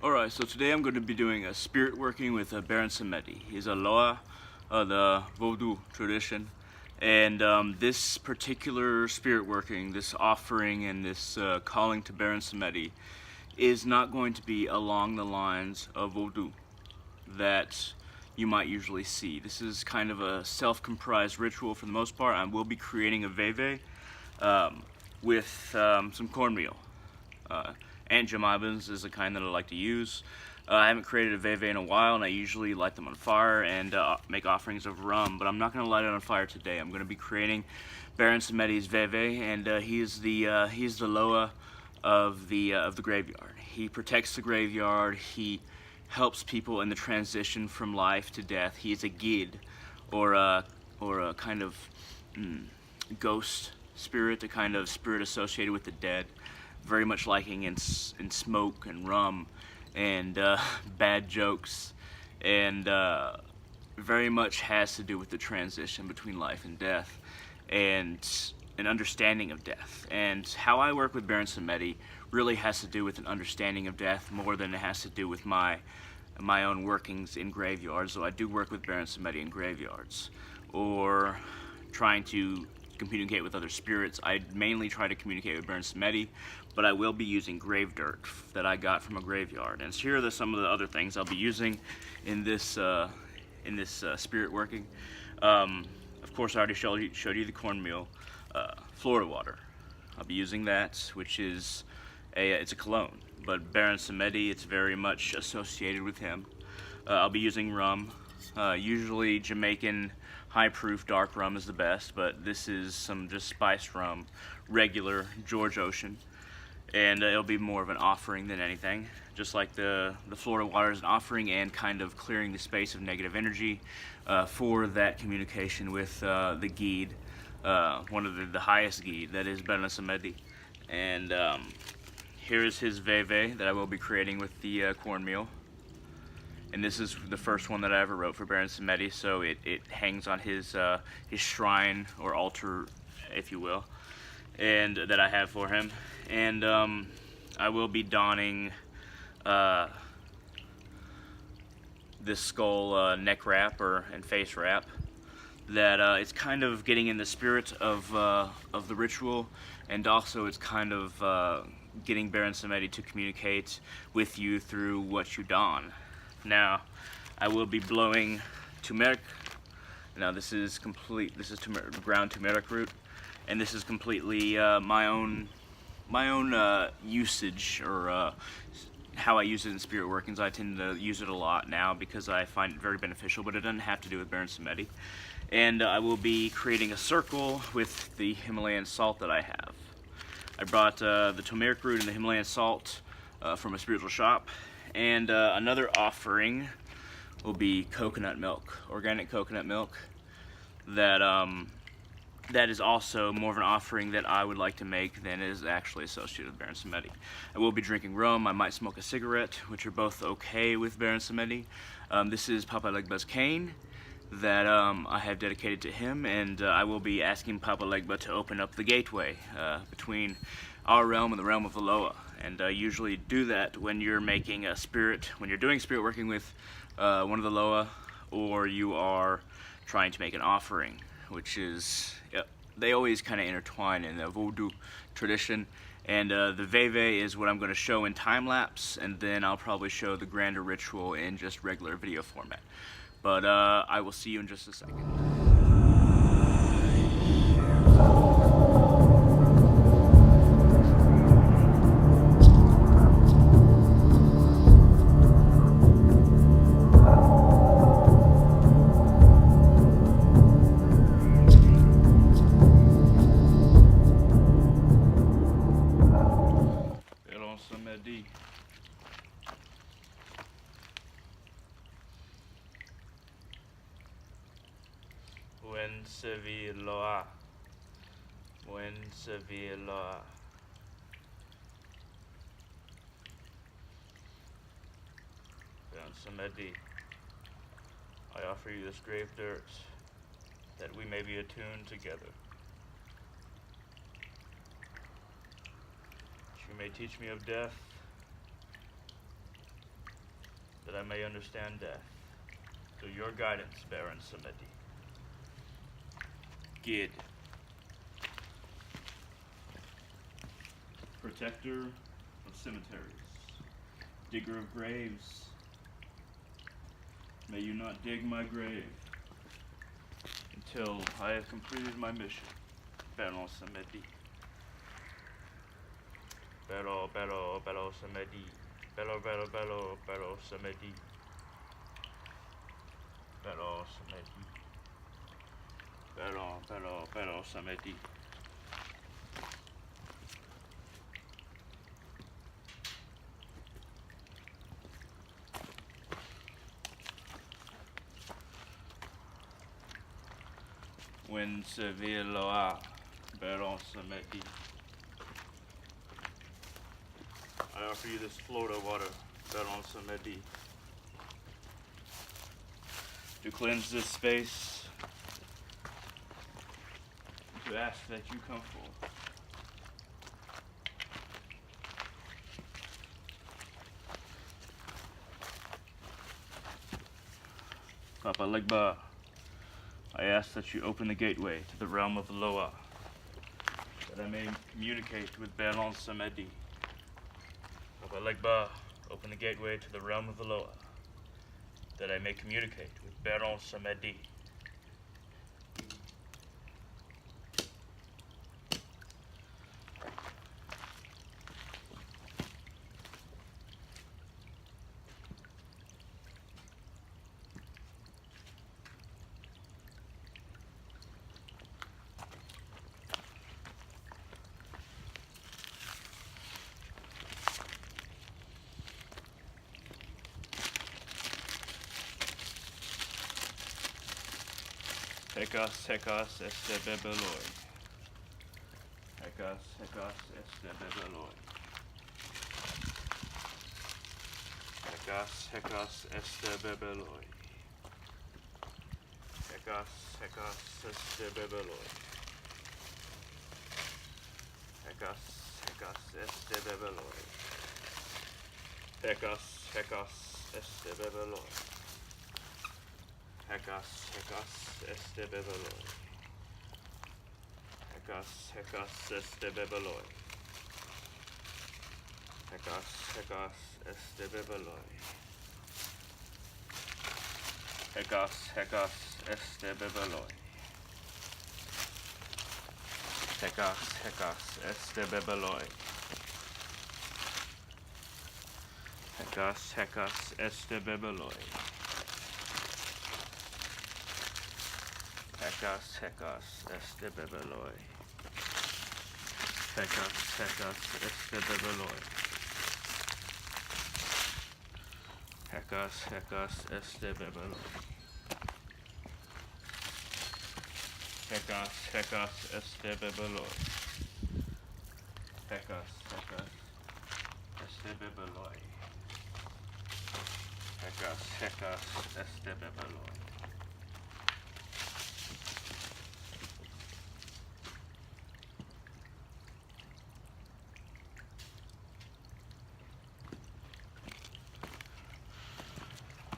Alright, so today I'm going to be doing a spirit working with Baron Samedi. He's a Loa of the Voodoo tradition. And this particular spirit working, this offering and this calling to Baron Samedi is not going to be along the lines of Voodoo that you might usually see. This is kind of a self-comprised ritual for the most part. I will be creating a veve with some cornmeal. Aunt Jemima's is the kind that I like to use. I haven't created a veve in a while, and I usually light them on fire and make offerings of rum, but I'm not going to light it on fire today. I'm going to be creating Baron Samedi's veve, and he's the Loa of the graveyard. He protects the graveyard. He helps people in the transition from life to death. He's a gid, or a kind of ghost spirit, a kind of spirit associated with the dead. Very much liking in smoke and rum and bad jokes, and very much has to do with the transition between life and death and an understanding of death. And how I work with Baron Samedi really has to do with an understanding of death more than it has to do with my own workings in graveyards. So I do work with Baron Samedi in graveyards, or trying to communicate with other spirits. I mainly try to communicate with Baron Samedi, but I will be using grave dirt that I got from a graveyard. And here are some of the other things I'll be using in this spirit working. Of course, I already showed you the cornmeal, Florida water. I'll be using that, which is it's a cologne, but Baron Samedi, it's very much associated with him. I'll be using rum. Usually Jamaican high-proof dark rum is the best, but this is some just spiced rum, regular George Ocean, and it'll be more of an offering than anything. Just like the Florida water is an offering and kind of clearing the space of negative energy for that communication with the Gid, one of the highest Gid, that is Baron Samedi. And here is his veve that I will be creating with the cornmeal. And this is the first one that I ever wrote for Baron Samedi, so it hangs on his shrine or altar, if you will, and that I have for him. And I will be donning this skull neck wrap and face wrap. That it's kind of getting in the spirit of the ritual, and also it's kind of getting Baron Samedi to communicate with you through what you don. Now, I will be blowing turmeric. Now, this is ground turmeric root, and this is completely my own usage, or how I use it in spirit workings. I tend to use it a lot now because I find it very beneficial, but it doesn't have to do with Baron Samedi. And I will be creating a circle with the Himalayan salt that I have. I brought the turmeric root and the Himalayan salt from a spiritual shop. And another offering will be coconut milk, organic coconut milk, that is also more of an offering that I would like to make than is actually associated with Baron Samedi. I will be drinking rum. I might smoke a cigarette, which are both okay with Baron Samedi. This is Papa Legba's cane that I have dedicated to him, and I will be asking Papa Legba to open up the gateway between our realm and the realm of the Loa. And I usually do that when you're making a spirit, when you're doing spirit working with one of the Loa, or you are trying to make an offering, which is, they always kind of intertwine in the Voodoo tradition. And the veve is what I'm going to show in time-lapse, and then I'll probably show the grander ritual in just regular video format. But I will see you in just a second. Baron Samedi. Buen Sevilla. Buen Sevilla. Baron Samedi, I offer you this grave dirt, that we may be attuned together. That you may teach me of death, that I may understand death. Through your guidance, Baron Samedi. Gid. Protector of cemeteries. Digger of graves. May you not dig my grave until I have completed my mission, Baron Samedi. Baron Samedi. Baron Samedi. Baron Samedi. Baron Samedi. When Seville Loa, Baron Samedi. I offer you this Florida water, Baron Samedi, to cleanse this space, to ask that you come forth. Papa Legba, I ask that you open the gateway to the realm of Loa, that I may communicate with Baron Samedi. Papa Legba, open the gateway to the realm of the Loa, that I may communicate with Baron Samedi. Hecas este bebeloi. Hecas este bebeloi. Hecas este bebeloi. Hecas este bebeloi. Hecas este bebeloi. Hecas este bebeloi. Hecas este bebeloi. Hecas este bebeloi. Hecas este bebeloi. Hecas este bebeloi. Hecas este bebeloi. Hecas este bebeloi. Hecas este bebeloi. Hecas este bebeloi. Hecas este bebeloi. Hecas este bebeloi. Hecas este bebeloi. Hecas este bebeloi.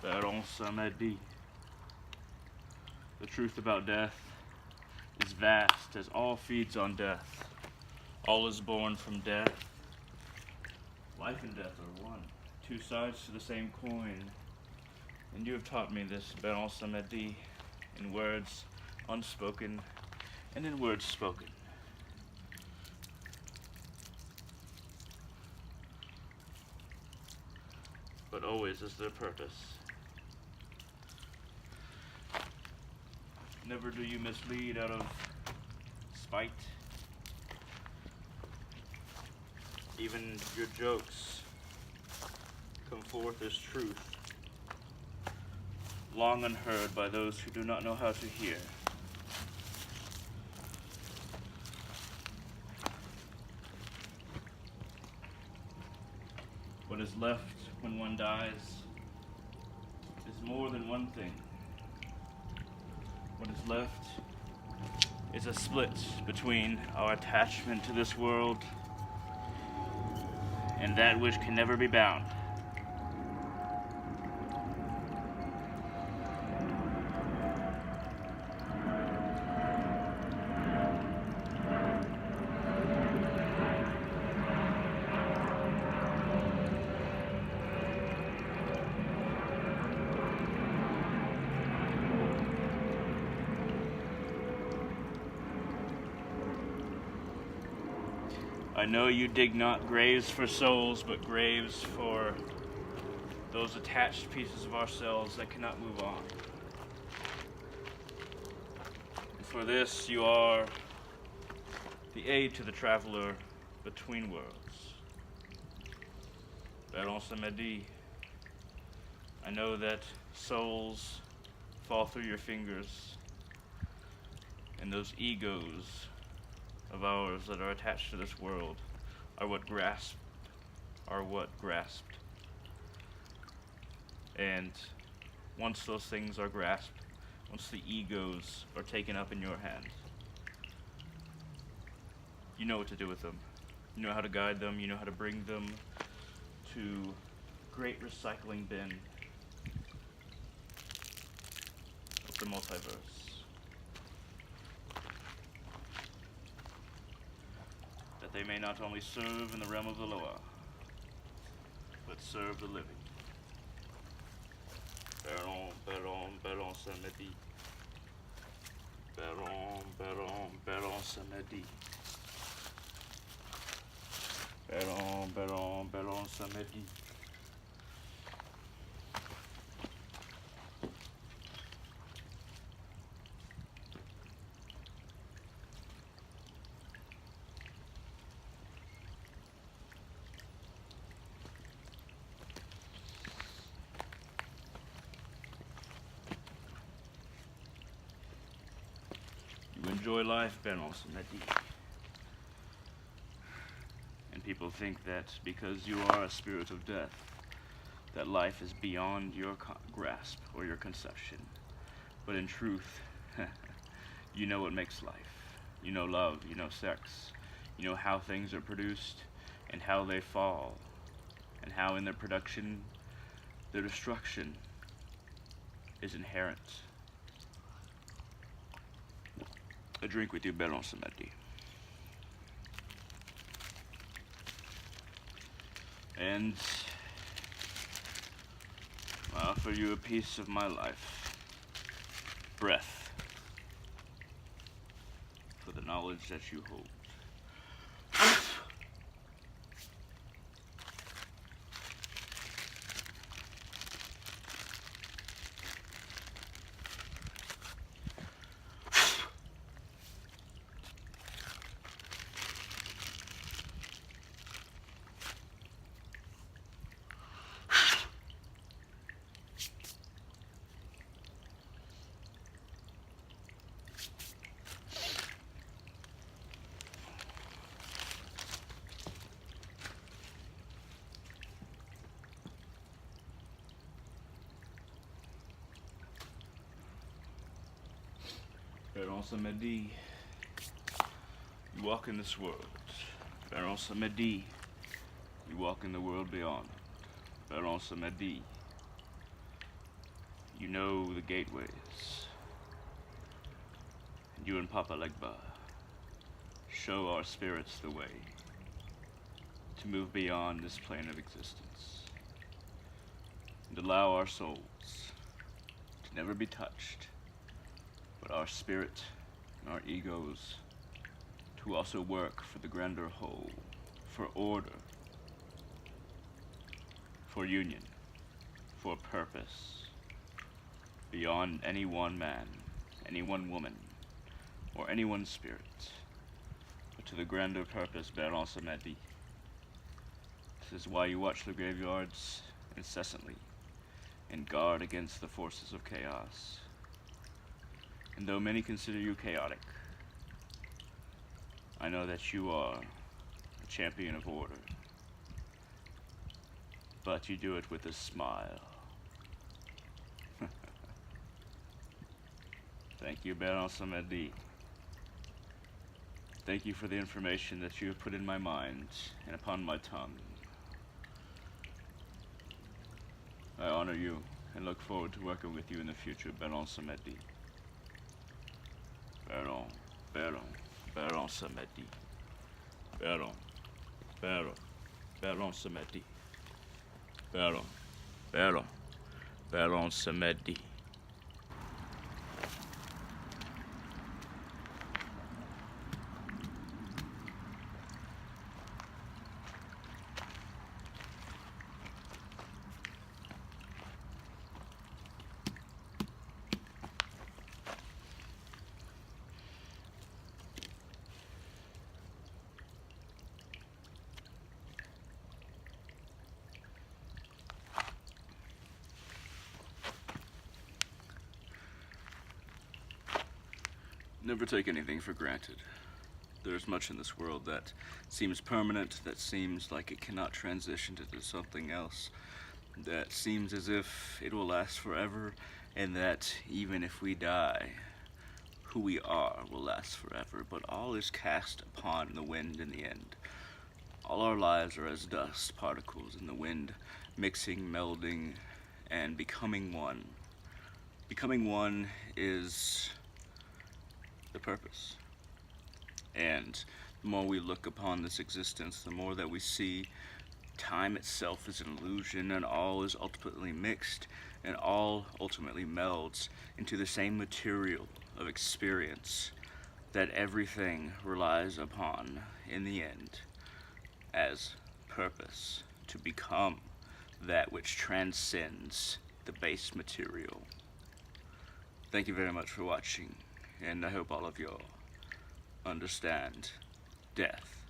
Baron Samedi. The truth about death is vast, as all feeds on death. All is born from death. Life and death are one, two sides to the same coin. And you have taught me this, Baron Samedi, in words unspoken and in words spoken. But always is their purpose. Never do you mislead out of spite. Even your jokes come forth as truth, long unheard by those who do not know how to hear. What is left when one dies is more than one thing. What is left is a split between our attachment to this world and that which can never be bound. I know you dig not graves for souls, but graves for those attached pieces of ourselves that cannot move on. And for this, you are the aid to the traveler between worlds. Baron Samedi, I know that souls fall through your fingers, and those egos of ours that are attached to this world are what grasped. And once those things are grasped, once the egos are taken up in your hand, you know what to do with them. You know how to guide them, you know how to bring them to great recycling bin of the multiverse. That they may not only serve in the realm of the Loa, but serve the living. Baron Samedi. Baron Samedi. Baron Samedi. You enjoy life, Baron Samedi. And people think that because you are a spirit of death, that life is beyond your grasp or your conception. But in truth, you know what makes life. You know love, you know sex, you know how things are produced and how they fall, and how in their production, their destruction is inherent. A drink with you, Baron Samedi. And I offer you a piece of my life. Breath. For the knowledge that you hold. Baron Samedi, you walk in this world. Baron Samedi, you walk in the world beyond. Baron Samedi, you know the gateways. And you and Papa Legba show our spirits the way to move beyond this plane of existence and allow our souls to never be touched, but our spirit and our egos to also work for the grander whole, for order, for union, for purpose, beyond any one man, any one woman, or any one spirit, but to the grander purpose, Baron Samedi. This is why you watch the graveyards incessantly and guard against the forces of chaos. And though many consider you chaotic, I know that you are a champion of order. But you do it with a smile. Thank you, Baron Samedi. Thank you for the information that you have put in my mind and upon my tongue. I honor you and look forward to working with you in the future, Baron Samedi. Baron Samedi. Baron Samedi. Baron Samedi. Never take anything for granted. There's much in this world that seems permanent, that seems like it cannot transition into something else, that seems as if it will last forever, and that even if we die, who we are will last forever. But all is cast upon the wind in the end. All our lives are as dust particles in the wind, mixing, melding, and becoming one. Becoming one is the purpose. And the more we look upon this existence, the more that we see time itself is an illusion, and all is ultimately mixed, and all ultimately melds into the same material of experience that everything relies upon in the end as purpose, to become that which transcends the base material. Thank you very much for watching, and I hope all of you understand death.